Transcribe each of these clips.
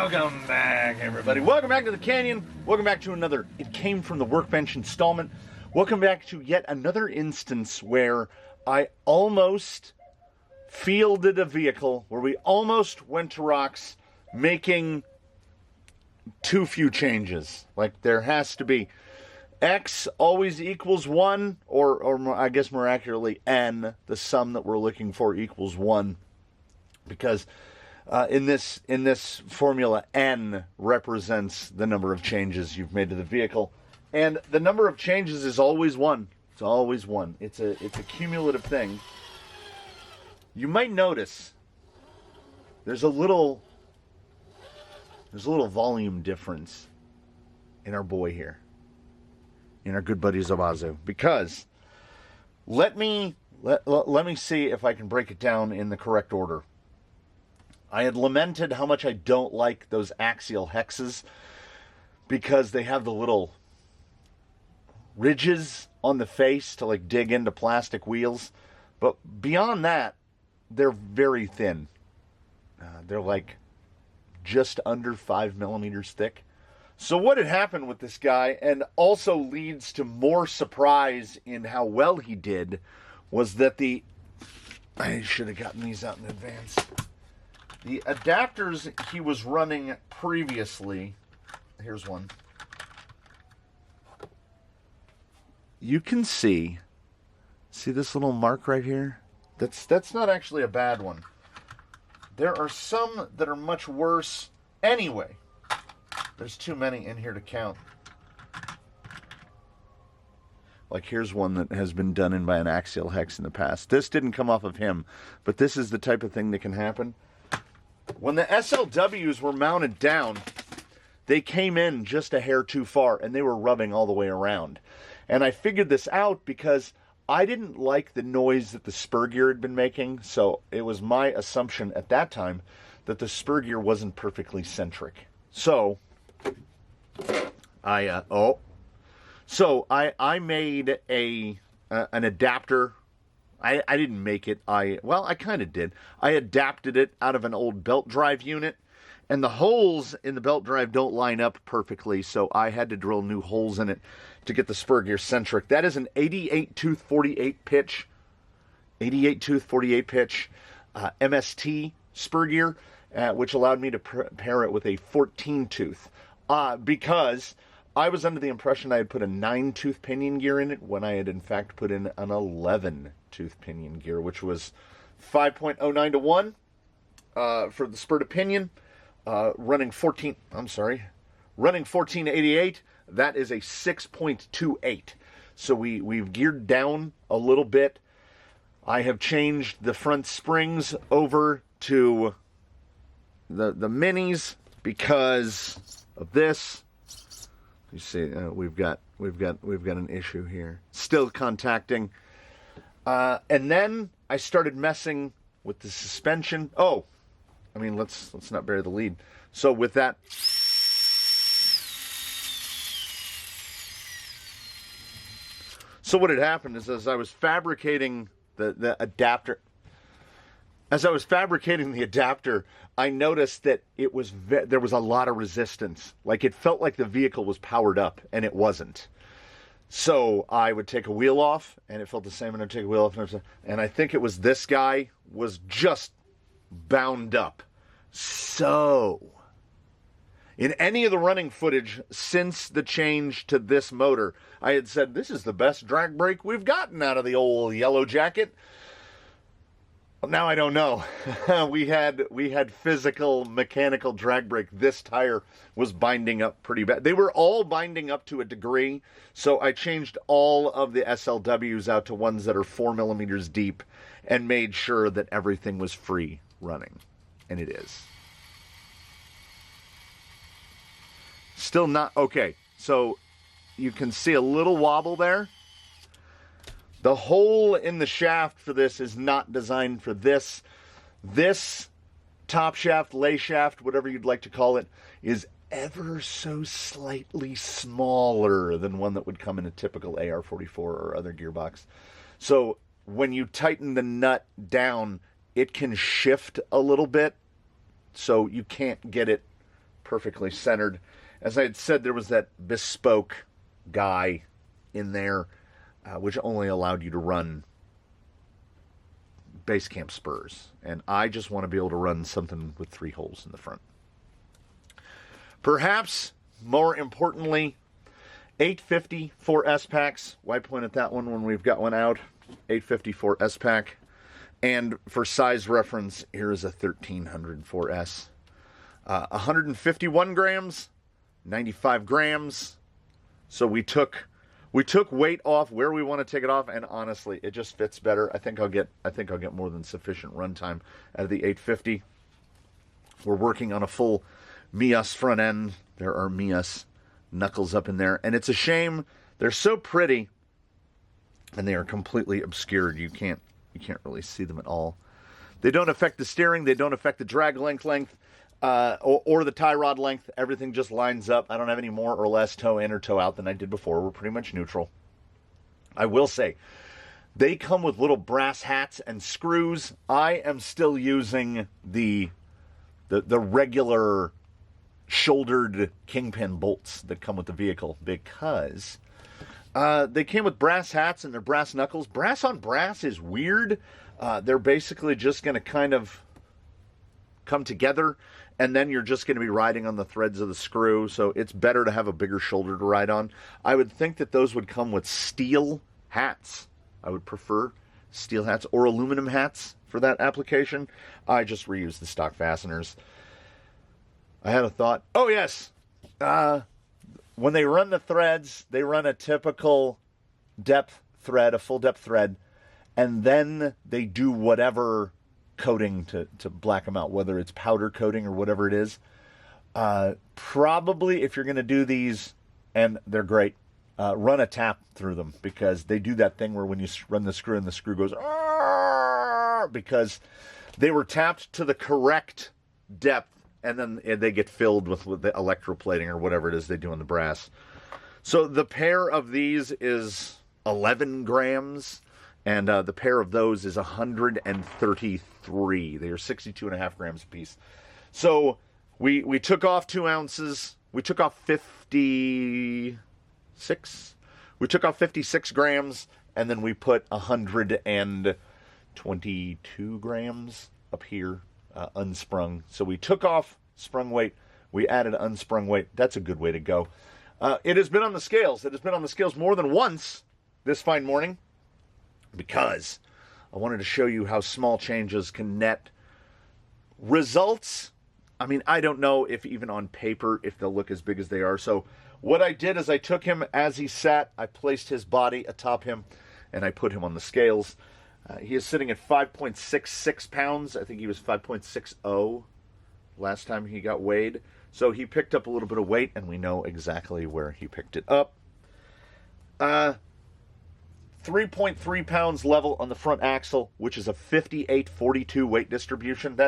Welcome back, everybody. Welcome back to the Canyon. Welcome back to another It Came From the Workbench installment. Welcome back to yet another instance where I almost fielded a vehicle, where we almost went to rocks, making too few changes. Like, there has to be. X always equals 1, or I guess more accurately, N, the sum that we're looking for, equals 1. Because in this formula, N represents the number of changes you've made to the vehicle. And the number of changes is always 1. It's always 1. It's a cumulative thing. You might notice there's a little volume difference in our boy here, in our good buddy Zabazu, because let me see if I can break it down in the correct order. I had lamented how much I don't like those axial hexes because they have the little ridges on the face to like dig into plastic wheels, but beyond that, they're very thin. They're like just under 5 millimeters thick. So what had happened with this guy, and also leads to more surprise in how well he did, was that I should have gotten these out in advance. The adapters he was running previously, here's one. You can see this little mark right here? That's not actually a bad one. There are some that are much worse. Anyway, there's too many in here to count. Like, here's one that has been done in by an axial hex in the past. This didn't come off of him, but this is the type of thing that can happen. When the SLWs were mounted down, they came in just a hair too far, and they were rubbing all the way around. And I figured this out because I didn't like the noise that the spur gear had been making, so it was my assumption at that time that the spur gear wasn't perfectly centric. So I made an adapter. I didn't make it. I kind of did. I adapted it out of an old belt drive unit, and the holes in the belt drive don't line up perfectly, so I had to drill new holes in it to get the spur gear centric. That is an 88 tooth 48 pitch, MST spur gear, which allowed me to pair it with a 14 tooth, because I was under the impression I had put a 9 tooth pinion gear in it when I had in fact put in an 11 tooth pinion gear, which was 5.09 to 1 for the spur to pinion, running 1488. That is a 6.28. So we've geared down a little bit. I have changed the front springs over to the minis because of this. You see, we've got an issue here. Still contacting. And then I started messing with the suspension. Oh, I mean, let's not bury the lead. So with that, so what had happened is, as I was fabricating the adapter, I noticed that there was a lot of resistance. Like, it felt like the vehicle was powered up, and it wasn't. So I would take a wheel off, and it felt the same, and I'd take a wheel off, and I think it was this guy was just bound up. So in any of the running footage since the change to this motor, I had said, this is the best drag brake we've gotten out of the old Yellow Jacket. Now I don't know. we had physical, mechanical drag brake. This tire was binding up pretty bad. They were all binding up to a degree, so I changed all of the SLWs out to ones that are 4 millimeters deep and made sure that everything was free running. And it is. Still not okay. So you can see a little wobble there. The hole in the shaft for this is not designed for this. This top shaft, lay shaft, whatever you'd like to call it, is ever so slightly smaller than one that would come in a typical AR-44 or other gearbox. So when you tighten the nut down, it can shift a little bit, so you can't get it perfectly centered. As I had said, there was that bespoke guy in there, which only allowed you to run base camp spurs. And I just want to be able to run something with 3 holes in the front. Perhaps more importantly, 850 4S packs. Why point at that one when we've got one out? 850 4S pack. And for size reference, here is a 1300 4S. 151 grams, 95 grams. So we took weight off where we want to take it off, and honestly, it just fits better. I think I'll get more than sufficient runtime out of the 850. We're working on a full Mias front end. There are Mias knuckles up in there, and it's a shame. They're so pretty, and they are completely obscured. You can't really see them at all. They don't affect the steering. They don't affect the drag length, or the tie rod length. Everything just lines up. I don't have any more or less toe in or toe out than I did before. We're pretty much neutral. I will say, they come with little brass hats and screws. I am still using the regular shouldered kingpin bolts that come with the vehicle because they came with brass hats and they're brass knuckles. Brass on brass is weird. They're basically just going to kind of come together, and then you're just going to be riding on the threads of the screw, so it's better to have a bigger shoulder to ride on. I would think that those would come with steel hats. I would prefer steel hats or aluminum hats for that application. I just reuse the stock fasteners. I had a thought. Oh, yes. When they run the threads, they run a typical depth thread, a full depth thread, and then they do whatever coating to black them out, whether it's powder coating or whatever it is. Probably if you're going to do these, and they're great, run a tap through them, because they do that thing where when you run the screw and the screw goes, because they were tapped to the correct depth, and then they get filled with the electroplating or whatever it is they do on the brass. So the pair of these is 11 grams, and the pair of those is 133. They are 62.5 grams a piece. So we took off 2 ounces. We took off 56. We took off 56 grams, and then we put 122 grams up here, unsprung. So we took off sprung weight. We added unsprung weight. That's a good way to go. It has been on the scales. It has been on the scales more than once this fine morning, because I wanted to show you how small changes can net results. I mean, I don't know if even on paper, if they'll look as big as they are. So what I did is I took him as he sat, I placed his body atop him, and I put him on the scales. He is sitting at 5.66 pounds. I think he was 5.60 last time he got weighed. So he picked up a little bit of weight, and we know exactly where he picked it up. 3.3 pounds level on the front axle, which is a 58-42 weight distribution.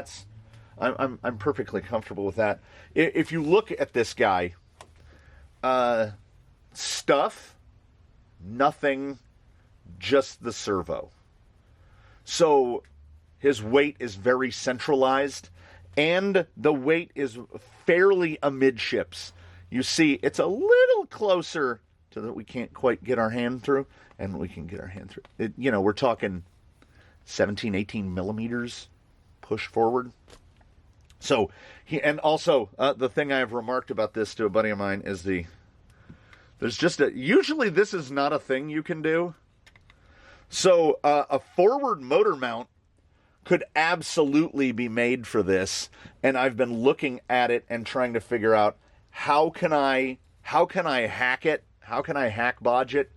I'm perfectly comfortable with that. If you look at this guy, stuff, nothing, just the servo. So his weight is very centralized, and the weight is fairly amidships. You see, it's a little closer to that we can't quite get our hand through, and we can get our hand through. We're talking 17, 18 millimeters push forward. So, the thing I have remarked about this to a buddy of mine is usually this is not a thing you can do. So, a forward motor mount could absolutely be made for this, and I've been looking at it and trying to figure out how can I hack it, how can I hack bodge it,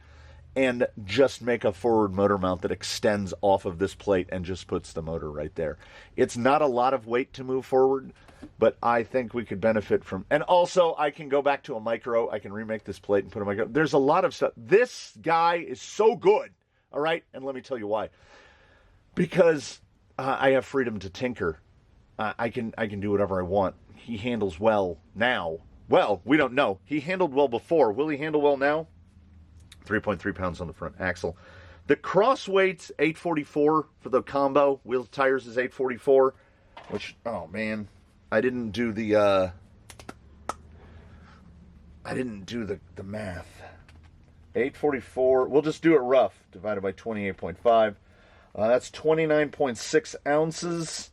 and just make a forward motor mount that extends off of this plate and just puts the motor right there. It's not a lot of weight to move forward, but I think we could benefit from, and also I can go back to a micro, I can remake this plate and put a micro. There's a lot of stuff. This guy is so good, all right? And let me tell you why. Because I have freedom to tinker. I can do whatever I want. He handles well now. Well, we don't know. He handled well before. Will he handle well now? 3.3 pounds on the front axle. The cross weight's 844 for the combo. Wheel tires is 844, which, oh man, I didn't do the I didn't do the math. 844, we'll just do it rough, divided by 28.5. That's 29.6 ounces.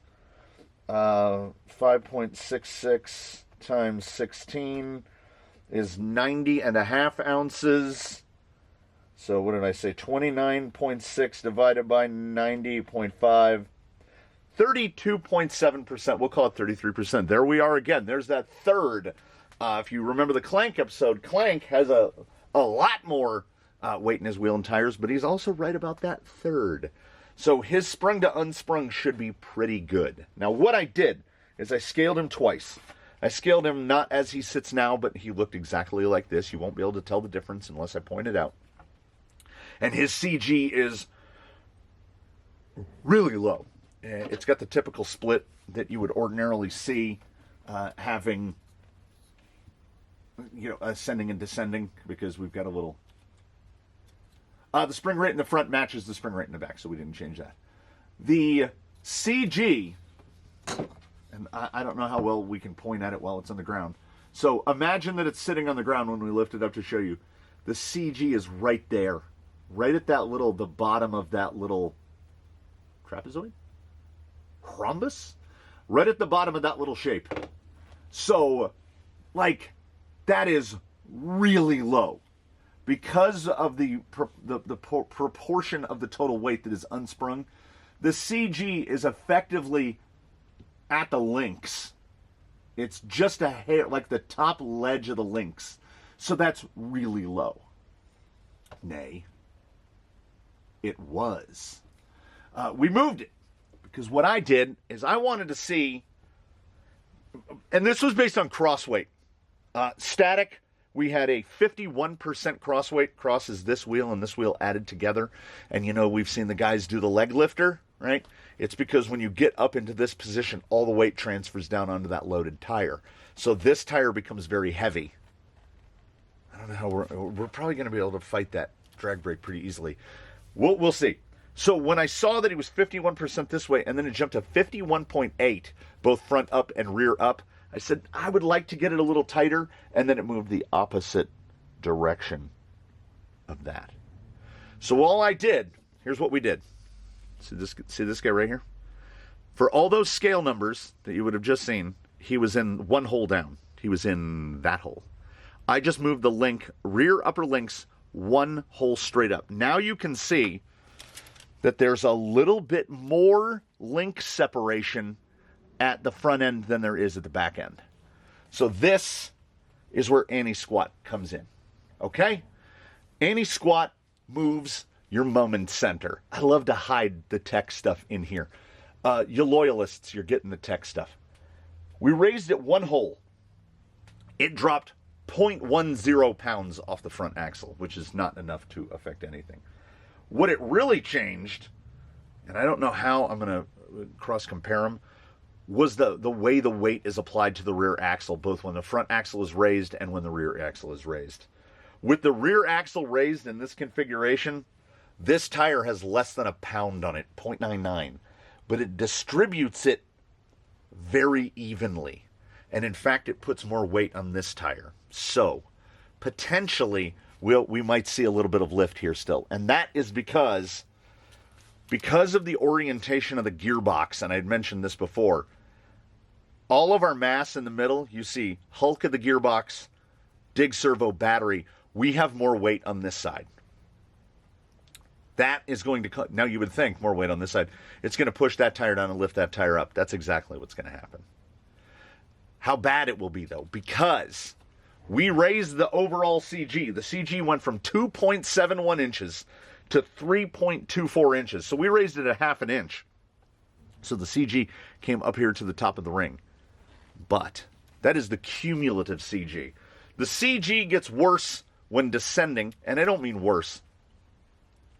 5.66 times 16 is 90.5 ounces. So what did I say? 29.6 divided by 90.5. 32.7%. We'll call it 33%. There we are again. There's that third. If you remember the Clank episode, Clank has a lot more weight in his wheel and tires, but he's also right about that third. So his sprung to unsprung should be pretty good. Now what I did is I scaled him twice. I scaled him not as he sits now, but he looked exactly like this. You won't be able to tell the difference unless I point it out. And his CG is really low. It's got the typical split that you would ordinarily see having, ascending and descending, because we've got a little... the spring rate in the front matches the spring rate in the back, so we didn't change that. The CG, and I don't know how well we can point at it while it's on the ground. So imagine that it's sitting on the ground when we lift it up to show you. The CG is right there, right at the bottom of that little trapezoid? Rhombus? Right at the bottom of that little shape. So, that is really low. Because of the proportion of the total weight that is unsprung, the CG is effectively at the links. It's just a hair, like the top ledge of the links. So that's really low. Nay, it was. We moved it. Because what I did is I wanted to see, and this was based on cross weight. Static, we had a 51% cross weight. Cross is this wheel and this wheel added together. And we've seen the guys do the leg lifter, right? It's because when you get up into this position, all the weight transfers down onto that loaded tire. So this tire becomes very heavy. I don't know how we're probably going to be able to fight that drag brake pretty easily. We'll see. So when I saw that he was 51% this way, and then it jumped to 51.8, both front up and rear up, I said, I would like to get it a little tighter, and then it moved the opposite direction of that. So all I did, here's what we did. See this guy right here? For all those scale numbers that you would have just seen, he was in one hole down. He was in that hole. I just moved the link, rear upper links, one hole straight up. Now you can see that there's a little bit more link separation at the front end than there is at the back end. So this is where anti-squat comes in. Okay? Anti-squat moves your moment center. I love to hide the tech stuff in here. You loyalists, you're getting the tech stuff. We raised it one hole. It dropped 0.10 pounds off the front axle, which is not enough to affect anything. What it really changed, and I don't know how I'm going to cross-compare them, was the way the weight is applied to the rear axle, both when the front axle is raised and when the rear axle is raised. With the rear axle raised in this configuration, this tire has less than a pound on it, 0.99, but it distributes it very evenly. And in fact, it puts more weight on this tire. So, potentially, we might see a little bit of lift here still. And that is because of the orientation of the gearbox, and I'd mentioned this before, all of our mass in the middle, you see hulk of the gearbox, dig servo, battery, we have more weight on this side. That is going to, now you would think more weight on this side, it's going to push that tire down and lift that tire up. That's exactly what's going to happen. How bad it will be though, because we raised the overall CG. The CG went from 2.71 inches to 3.24 inches. So we raised it a half an inch. So the CG came up here to the top of the ring. But that is the cumulative CG. The CG gets worse when descending, and I don't mean worse.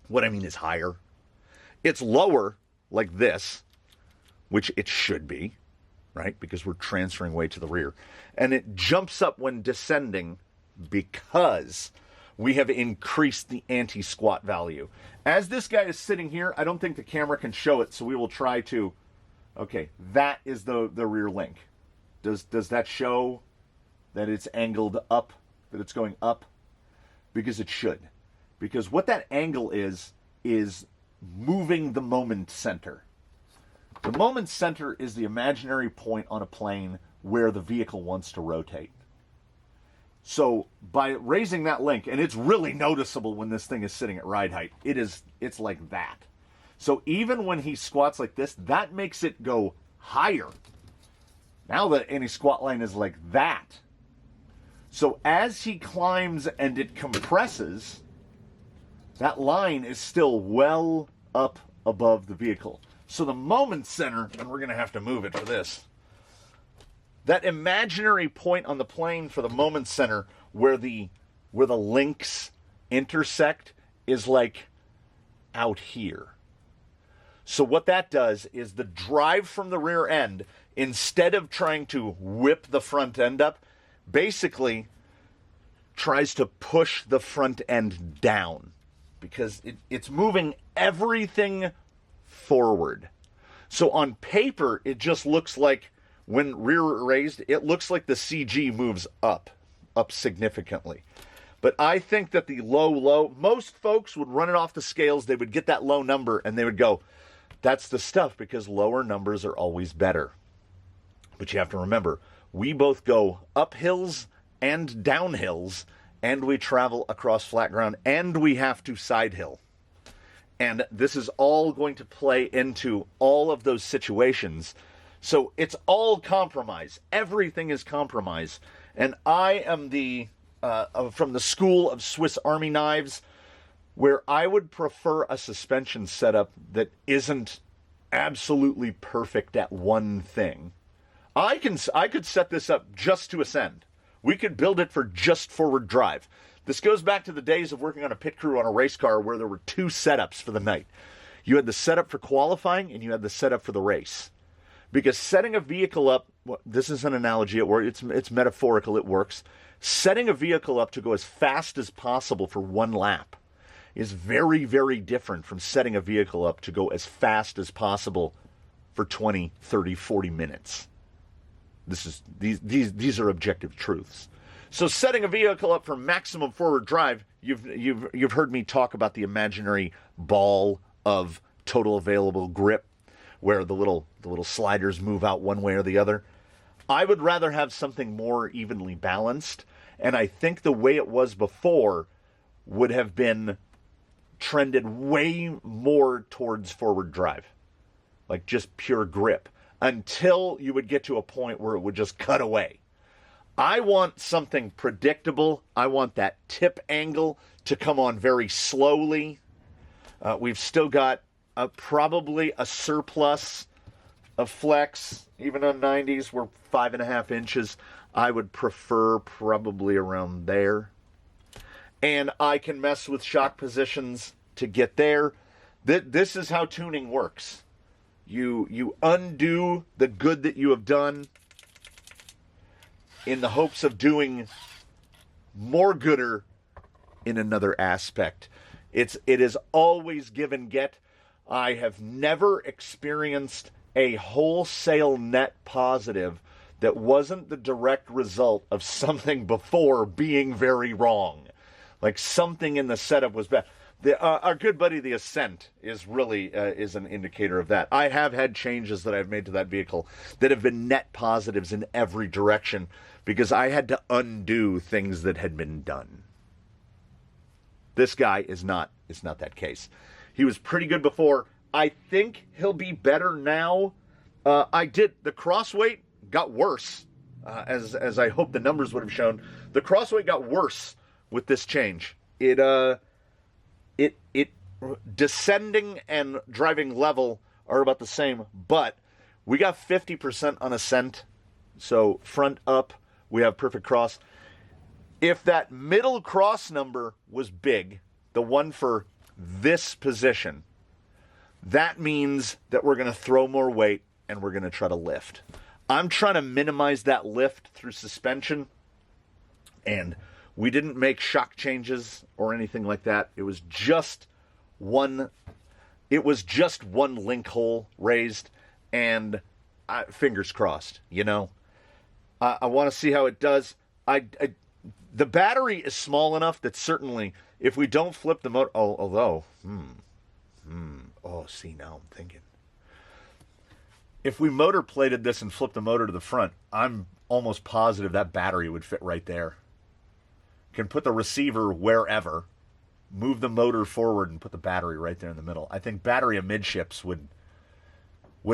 What I mean is higher. It's lower, like this, which it should be, right? Because we're transferring weight to the rear. And it jumps up when descending because we have increased the anti-squat value. As this guy is sitting here, I don't think the camera can show it, so we will try to... Okay, that is the rear link. Does that show that it's angled up that it's going up? Because it should. Because what that angle is moving the moment center. The moment center is the imaginary point on a plane where the vehicle wants to rotate. So by raising that link, and it's really noticeable when this thing is sitting at ride height, it's like that. So even when he squats like this, that makes it go higher. Now that any squat line is like that. So as he climbs and it compresses, that line is still well up above the vehicle. So the moment center, and we're going to have to move it for this, that imaginary point on the plane for the moment center where the links intersect is like out here. So what that does is the drive from the rear end, instead of trying to whip the front end up, basically tries to push the front end down because it's moving everything forward. So on paper, it just looks like when rear raised, it looks like the CG moves up significantly. But I think that the low, most folks would run it off the scales. They would get that low number and they would go, that's the stuff, because lower numbers are always better. But you have to remember, we both go up hills and down hills, and we travel across flat ground, and we have to side hill. And this is all going to play into all of those situations. So it's all compromise. Everything is compromise. And I am from the school of Swiss Army knives, where I would prefer a suspension setup that isn't absolutely perfect at one thing. I could set this up just to ascend. We could build it for just forward drive. This goes back to the days of working on a pit crew on a race car where there were two setups for the night. You had the setup for qualifying and you had the setup for the race. Because setting a vehicle up, well, this is an analogy, it's metaphorical, it works. Setting a vehicle up to go as fast as possible for one lap is very, very different from setting a vehicle up to go as fast as possible for 20, 30, 40 minutes. These are objective truths. So setting a vehicle up for maximum forward drive, you've heard me talk about the imaginary ball of total available grip, where the little sliders move out one way or the other. I would rather have something more evenly balanced, and I think the way it was before would have been trended way more towards forward drive, like just pure grip, until you would get to a point where it would just cut away. I want something predictable. I want that tip angle to come on very slowly. We've still got probably a surplus of flex. Even on 90s, we're 5.5 inches. I would prefer probably around there. And I can mess with shock positions to get there. This is how tuning works. You undo the good that you have done in the hopes of doing more gooder in another aspect. It is always give and get. I have never experienced a wholesale net positive that wasn't the direct result of something before being very wrong. Like something in the setup was bad. Our good buddy, the Ascent, is really is an indicator of that. I have had changes that I've made to that vehicle that have been net positives in every direction because I had to undo things that had been done. This guy is not that case. He was pretty good before. I think he'll be better now. The crossweight got worse, as I hope the numbers would have shown. The crossweight got worse with this change. It descending and driving level are about the same, but we got 50% on ascent, so front up, we have perfect cross. If that middle cross number was big, the one for this position, that means that we're going to throw more weight and we're going to try to lift. I'm trying to minimize that lift through suspension, and we didn't make shock changes or anything like that. It was just one link hole raised, and fingers crossed, I want to see how it does. The battery is small enough that certainly if we don't flip the motor, see, now I'm thinking. If we motor plated this and flipped the motor to the front, I'm almost positive that battery would fit right there. Can put the receiver wherever, move the motor forward and put the battery right there in the middle. I think battery amidships would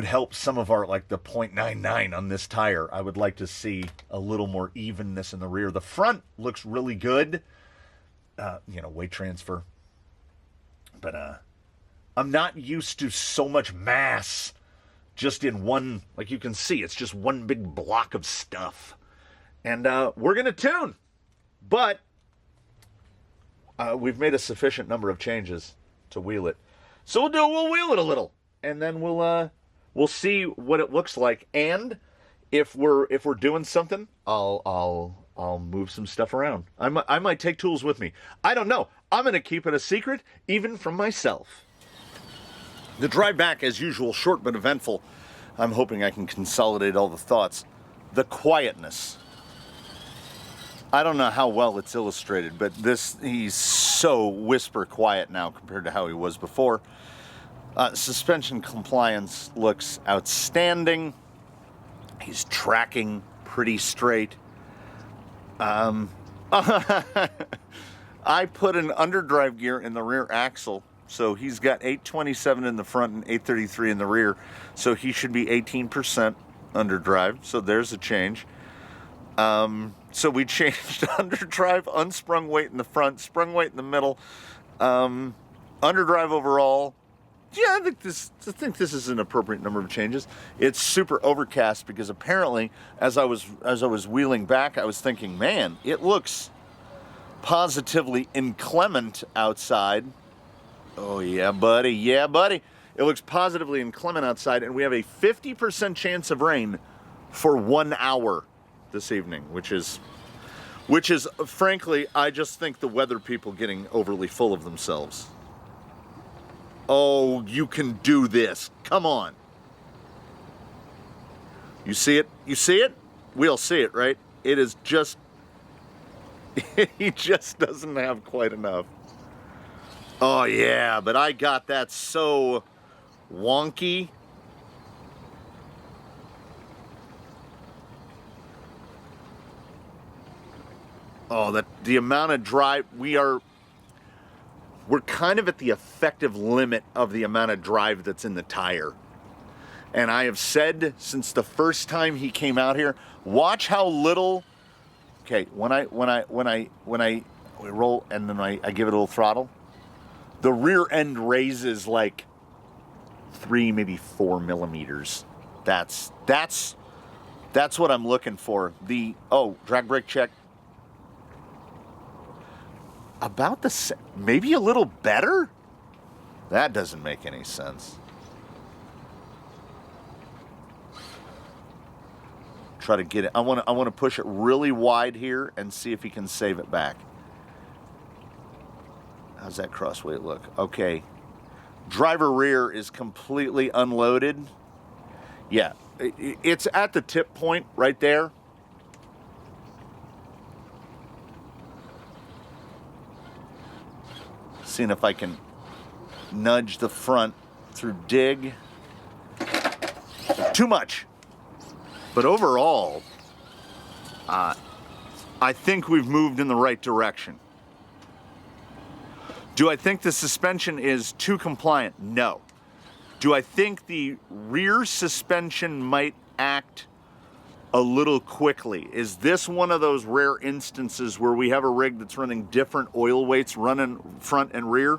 help some of our, like the .99 on this tire. I would like to see a little more evenness in the rear. The front looks really good, weight transfer. But I'm not used to so much mass just in one, like you can see, it's just one big block of stuff. And we're going to tune, but we've made a sufficient number of changes to wheel it. So we'll wheel it a little, and then we'll see what it looks like. And if we're doing something, I'll move some stuff around. I might take tools with me. I don't know. I'm going to keep it a secret, even from myself. The drive back, as usual, short but eventful. I'm hoping I can consolidate all the thoughts. The quietness. I don't know how well it's illustrated, but he's so whisper quiet now compared to how he was before. Suspension compliance looks outstanding. He's tracking pretty straight. I put an underdrive gear in the rear axle, so he's got 827 in the front and 833 in the rear, so he should be 18% underdrive, so there's a change. So we changed underdrive, unsprung weight in the front, sprung weight in the middle, underdrive overall. Yeah, I think this is an appropriate number of changes. It's super overcast because apparently, as I was wheeling back, I was thinking, man, it looks positively inclement outside. Oh yeah, buddy, yeah, buddy. It looks positively inclement outside, and we have a 50% chance of rain for 1 hour this evening, which is frankly, I just think the weather people getting overly full of themselves. Oh, you can do this. Come on. You see it? You see it? We'll see it, right? It is just, he just doesn't have quite enough. Oh yeah, but I got that so wonky. Oh, the amount of drive, we're kind of at the effective limit of the amount of drive that's in the tire. And I have said since the first time he came out here, watch how little. Okay, when I roll and then I give it a little throttle, the rear end raises like 3, maybe 4 millimeters. That's what I'm looking for. Drag brake check. About the same, maybe a little better? That doesn't make any sense. Try to get it. I want to push it really wide here and see if he can save it back. How's that crossweight look? Okay. Driver rear is completely unloaded. Yeah, it's at the tip point right there. Seeing if I can nudge the front through dig. Too much. But overall, I think we've moved in the right direction. Do I think the suspension is too compliant? No. Do I think the rear suspension might act a little quickly? Is this one of those rare instances where we have a rig that's running different oil weights running front and rear?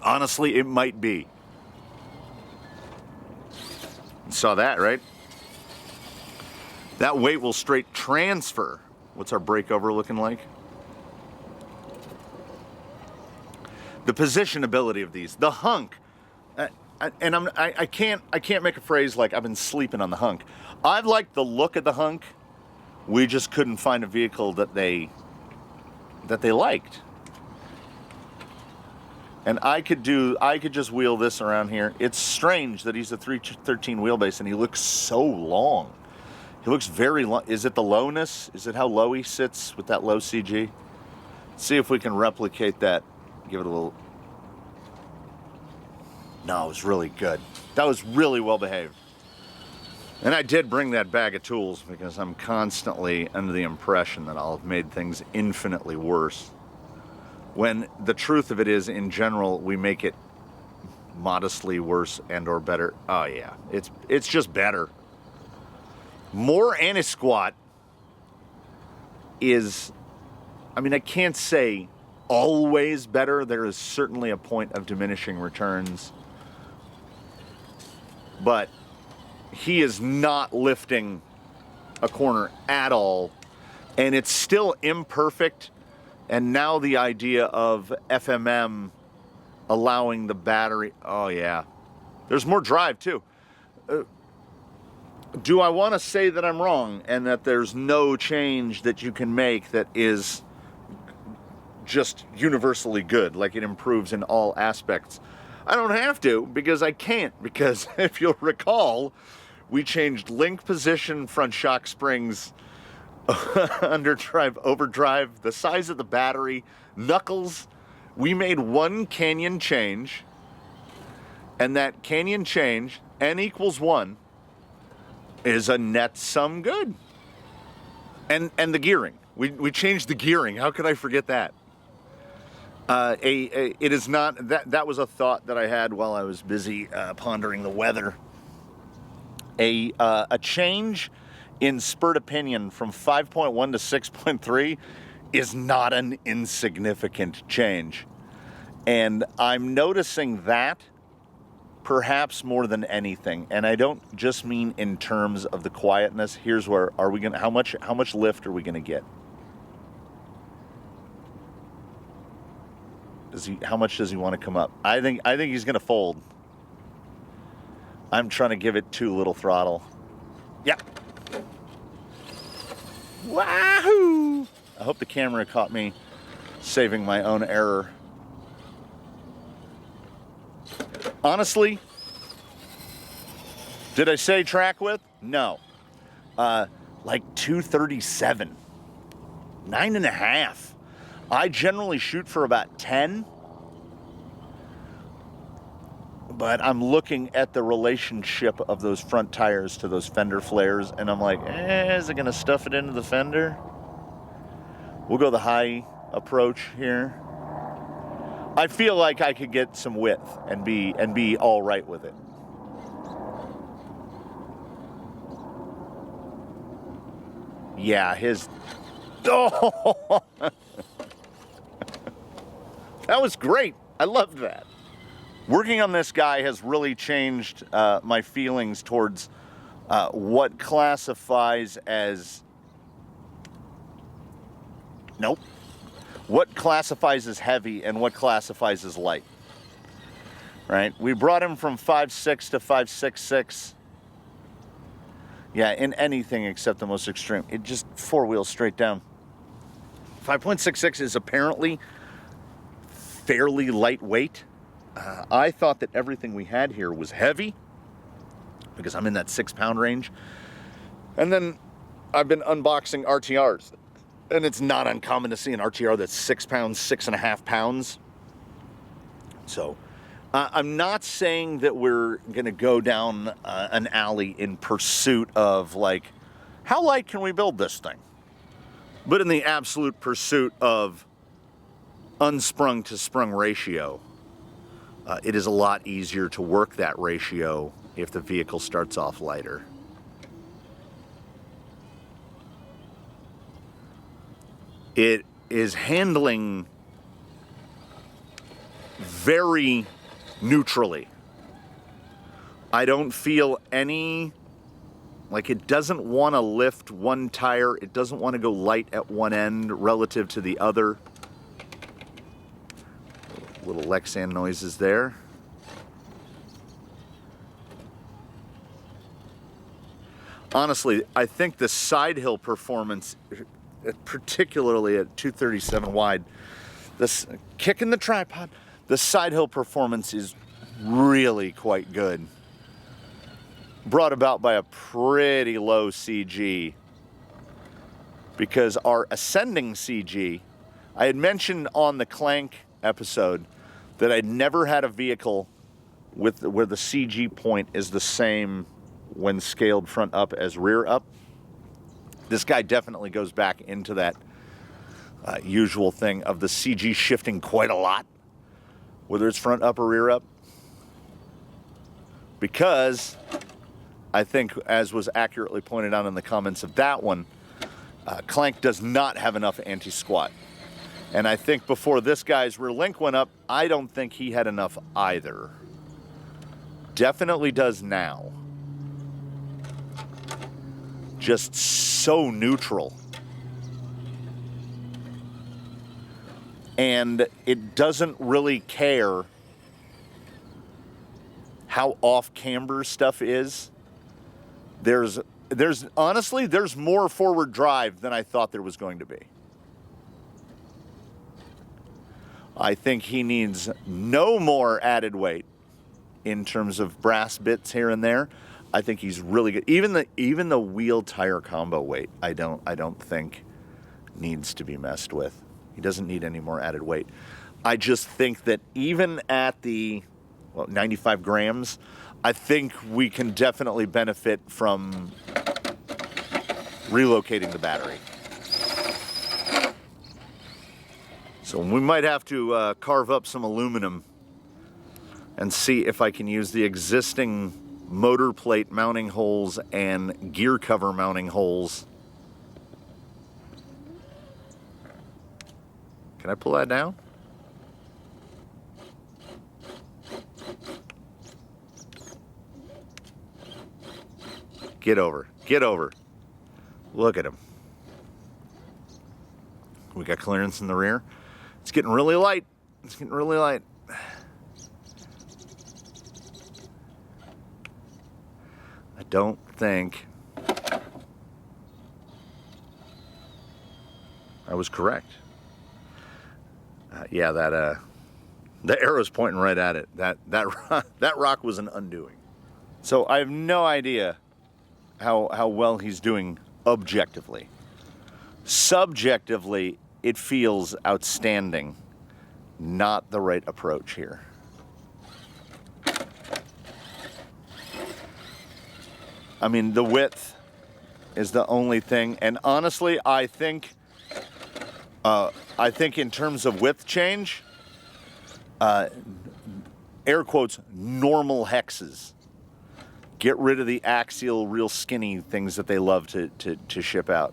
Honestly, it might be. You saw that, right? That weight will straight transfer. What's our breakover looking like? The positionability of these, the hunk, I can't make a phrase like I've been sleeping on the hunk. I like the look of the hunk. We just couldn't find a vehicle that they liked. And I could just wheel this around here. It's strange that he's a 313 wheelbase and he looks so long. He looks very low. Is it the lowness? Is it how low he sits with that low CG? See if we can replicate that. Give it a little. No, it was really good. That was really well behaved. And I did bring that bag of tools because I'm constantly under the impression that I'll have made things infinitely worse. When the truth of it is, in general, we make it modestly worse and or better. Oh yeah, it's just better. More anti-squat is, I mean, I can't say always better. There is certainly a point of diminishing returns. But he is not lifting a corner at all. And it's still imperfect. And now the idea of FMM allowing the battery, oh yeah. There's more drive too. Do I want to say that I'm wrong and that there's no change that you can make that is just universally good, like it improves in all aspects? I don't have to, because I can't, because if you'll recall, we changed link position, front shock springs, underdrive, overdrive, the size of the battery, knuckles. We made one canyon change, and that canyon change, n equals 1, is a net sum good. And the gearing. We changed the gearing. How could I forget that? It is not, that was a thought that I had while I was busy pondering the weather. A change in spurt opinion from 5.1 to 6.3 is not an insignificant change. And I'm noticing that perhaps more than anything. And I don't just mean in terms of the quietness. Here's where are we gonna, how much lift are we gonna get? How much does he want to come up? I think he's gonna fold. I'm trying to give it too little throttle. Yep. Wahoo! I hope the camera caught me saving my own error. Honestly, did I say track width? No. Like 237. 9.5. I generally shoot for about 10. But I'm looking at the relationship of those front tires to those fender flares, and I'm like, is it going to stuff it into the fender? We'll go the high approach here. I feel like I could get some width and be all right with it. Yeah, his... Oh! That was great. I loved that. Working on this guy has really changed my feelings towards what classifies as... Nope. What classifies as heavy and what classifies as light. Right? We brought him from 5.6 to 5.66. Yeah, in anything except the most extreme. It just four wheels straight down. 5.66 is apparently fairly lightweight. I thought that everything we had here was heavy because I'm in that 6-pound range. And then I've been unboxing RTRs, and it's not uncommon to see an RTR that's 6 pounds, 6.5 pounds. So I'm not saying that we're going to go down an alley in pursuit of, like, how light can we build this thing? But in the absolute pursuit of unsprung to sprung ratio, it is a lot easier to work that ratio if the vehicle starts off lighter. It is handling very neutrally. I don't feel any, like, it doesn't want to lift one tire. It doesn't want to go light at one end relative to the other. Little Lexan noises there. Honestly, I think the side hill performance, particularly at 237 wide, this kicking the tripod, the side hill performance is really quite good. brought about by a pretty low CG, because our ascending CG, I had mentioned on the Clank episode that I'd never had a vehicle with where the CG point is the same when scaled front up as rear up. This guy definitely goes back into that usual thing of the CG shifting quite a lot, whether it's front up or rear up. Because I think, as was accurately pointed out in the comments of that one, Clank does not have enough anti-squat. And I think before this guy's rear link went up, I don't think he had enough either. Definitely does now. Just so neutral. And it doesn't really care how off camber stuff is. There's honestly, there's more forward drive than I thought there was going to be. I think he needs no more added weight in terms of brass bits here and there. I think he's really good. Even the wheel tire combo weight, I don't think needs to be messed with. He doesn't need any more added weight. I just think that even at the 95 grams, I think we can definitely benefit from relocating the battery. So we might have to carve up some aluminum and see if I can use the existing motor plate mounting holes and gear cover mounting holes. Can I pull that down? Get over. Get over. Look at him. We got clearance in the rear. It's getting really light. It's getting really light. I don't think I was correct. Yeah, the arrow's pointing right at it. That rock was an undoing. So I have no idea how well he's doing objectively. Subjectively, it feels outstanding. Not the right approach here. I mean, the width is the only thing, and honestly, I think in terms of width change, air quotes, normal hexes. Get rid of the axial, real skinny things that they love to ship out.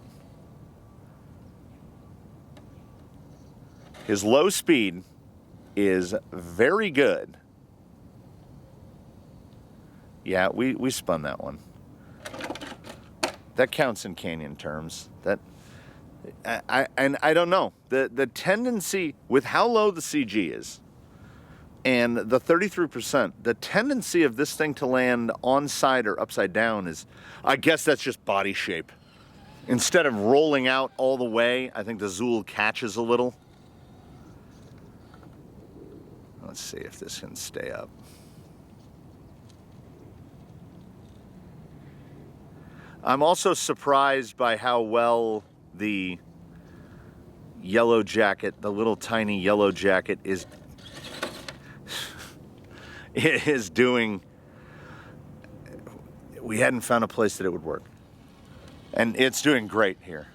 His low speed is very good. Yeah, we spun that one. That counts in canyon terms. I don't know. The tendency with how low the CG is and the 33%, the tendency of this thing to land on side or upside down is, I guess that's just body shape. Instead of rolling out all the way, I think the Zool catches a little. Let's see if this can stay up. I'm also surprised by how well the yellow jacket, the little tiny yellow jacket is doing. We hadn't found a place that it would work. And it's doing great here.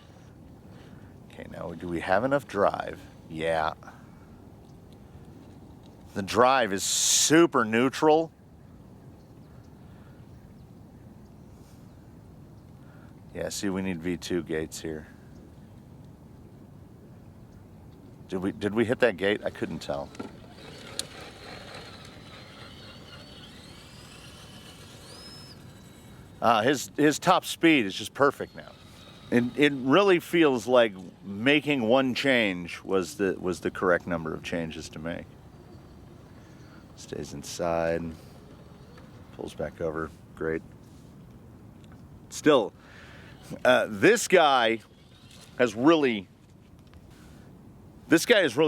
Okay, now do we have enough drive? Yeah. The drive is super neutral. Yeah, see, we need V2 gates here. Did we hit that gate? I couldn't tell. His top speed is just perfect now. It really feels like making one change was the correct number of changes to make. Stays inside, pulls back over, great. Still, this guy has really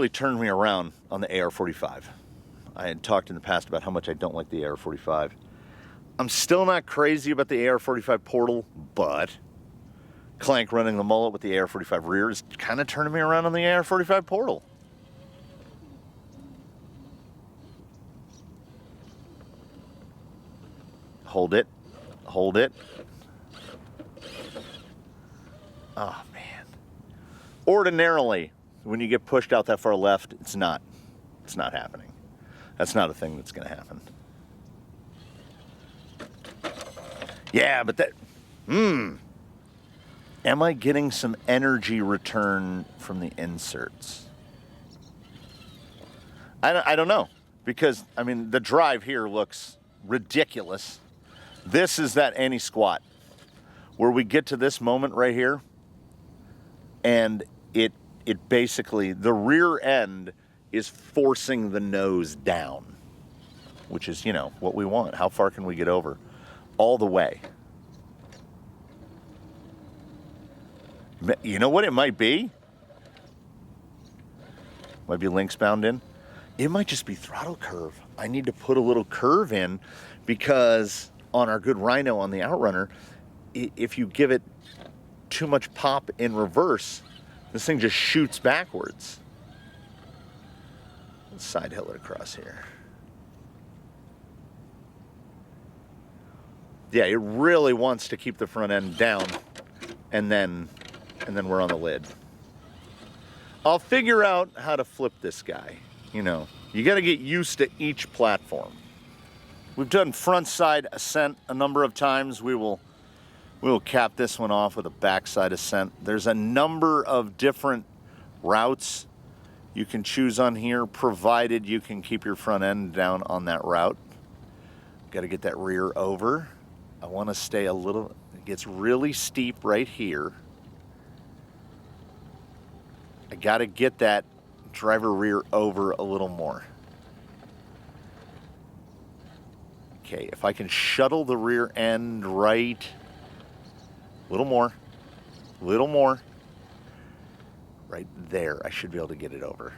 turned me around on the AR-45. I had talked in the past about how much I don't like the AR-45. I'm still not crazy about the AR-45 portal, but Clank running the mullet with the AR-45 rear is kind of turning me around on the AR-45 portal. Hold it. Hold it. Oh, man. Ordinarily, when you get pushed out that far left, it's not happening. That's not a thing that's going to happen. Yeah, but that... Am I getting some energy return from the inserts? I don't know. Because, I mean, the drive here looks ridiculous. This is that anti-squat. Where we get to this moment right here, and it basically, the rear end is forcing the nose down. Which is, you know, what we want. How far can we get over? All the way. You know what it might be? Might be links bound in. It might just be throttle curve. I need to put a little curve in because on our good Rhino on the Outrunner, if you give it too much pop in reverse, this thing just shoots backwards. Let's side hill it across here. Yeah, it really wants to keep the front end down and then we're on the lid. I'll figure out how to flip this guy. You know, you got to get used to each platform. We've done front side ascent a number of times. We will cap this one off with a backside ascent. There's a number of different routes you can choose on here, provided you can keep your front end down on that route. Got to get that rear over. I want to stay a little, it gets really steep right here. I got to get that driver rear over a little more. Okay, if I can shuttle the rear end right, a little more, right there, I should be able to get it over.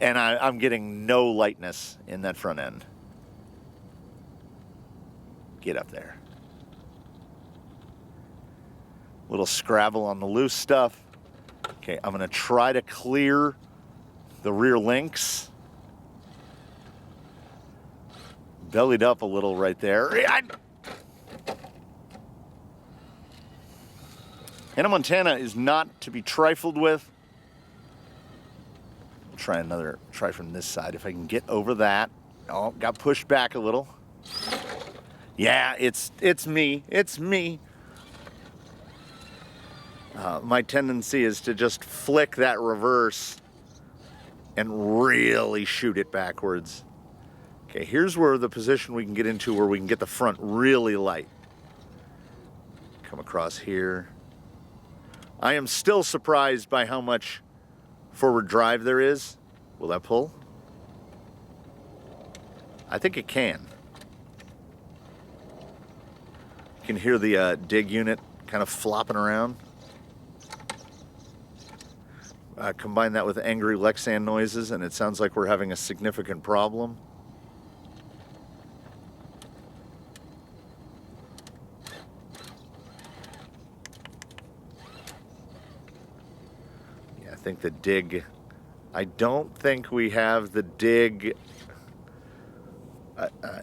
And I'm getting no lightness in that front end. Get up there. Little scrabble on the loose stuff. Okay, I'm going to try to clear the rear links. Bellied up a little right there. Hannah Montana is not to be trifled with. We'll try from this side if I can get over that. Oh, got pushed back a little. Yeah, it's me. It's me. My tendency is to just flick that reverse and really shoot it backwards. Okay, here's where the position we can get into where we can get the front really light. Come across here. I am still surprised by how much forward drive there is. Will that pull? I think it can. You can hear the dig unit kind of flopping around. Combine that with angry Lexan noises, and it sounds like we're having a significant problem. Yeah, I think the dig... I don't think we have the dig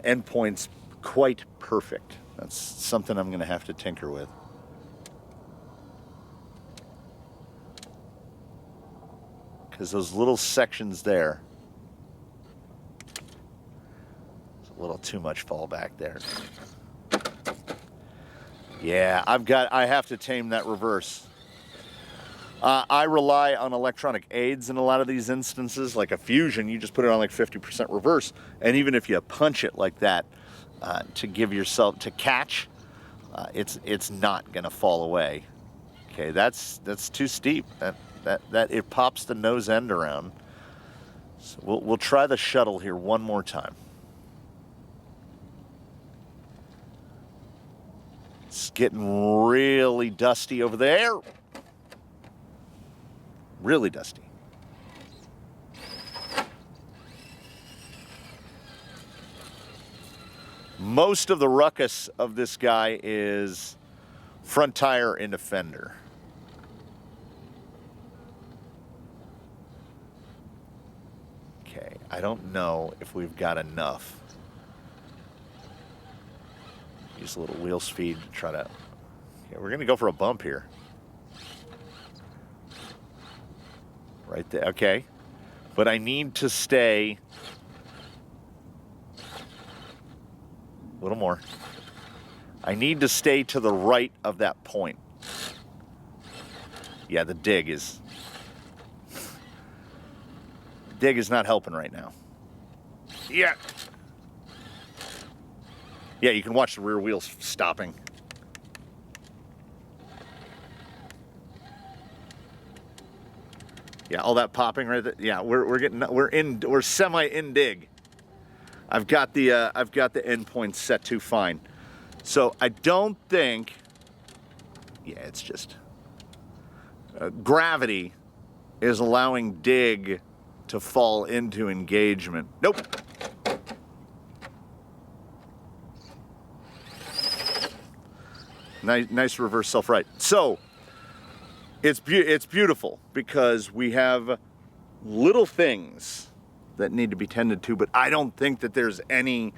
endpoints quite perfect. That's something I'm going to have to tinker with. Because those little sections there, it's a little too much fallback there. Yeah, I have to tame that reverse. I rely on electronic aids in a lot of these instances, like a Fusion. You just put it on like 50% reverse, and even if you punch it like that to give yourself to catch, it's not gonna fall away. Okay, that's too steep. That it pops the nose end around. So we'll try the shuttle here one more time. It's getting really dusty over there. Really dusty. Most of the ruckus of this guy is front tire into fender. Okay, I don't know if we've got enough. Use a little wheel speed to try to... Yeah, we're going to go for a bump here. Right there, okay. But I need to stay... A little more. I need to stay to the right of that point. Yeah, the dig is... Dig is not helping right now. Yeah. Yeah, you can watch the rear wheels stopping. Yeah, all that popping right there. Yeah, we're semi in dig. I've got the endpoint set to fine. So I don't think. Yeah, it's just gravity is allowing dig to fall into engagement. Nope. Nice reverse self-right. So it's beautiful because we have little things that need to be tended to, but I don't think that there's any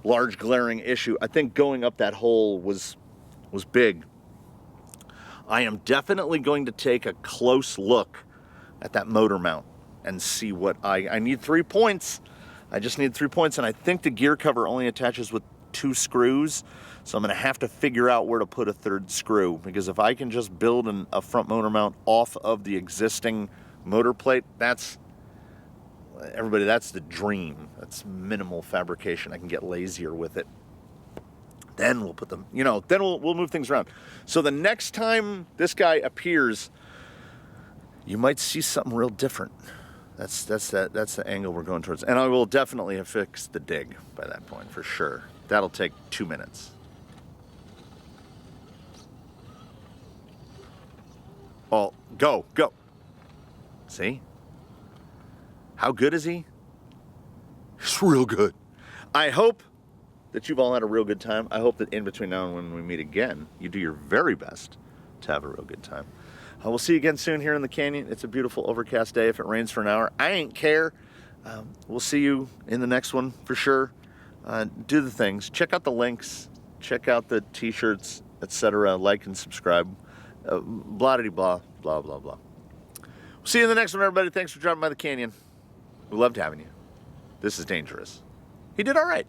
large glaring issue. I think going up that hole was big. I am definitely going to take a close look at that motor mount and see what I need 3 points. I just need 3 points, and I think the gear cover only attaches with 2 screws, so I'm going to have to figure out where to put a 3rd screw, because if I can just build a front motor mount off of the existing motor plate, that's the dream. That's minimal fabrication. I can get lazier with it. Then we'll put them, then we'll move things around. So the next time this guy appears, you might see something real different. That's the angle we're going towards. And I will definitely have fixed the dig by that point, for sure. That'll take 2 minutes. Oh, go. See? How good is he? He's real good. I hope that you've all had a real good time. I hope that in between now and when we meet again, you do your very best to have a real good time. We'll see you again soon here in the canyon. It's a beautiful overcast day. If it rains for an hour, I ain't care. We'll see you in the next one for sure. Do the things. Check out the links. Check out the t-shirts, etc. Like and subscribe. Blah-de-blah, blah, blah, blah. We'll see you in the next one, everybody. Thanks for dropping by the canyon. We loved having you. This is dangerous. He did all right.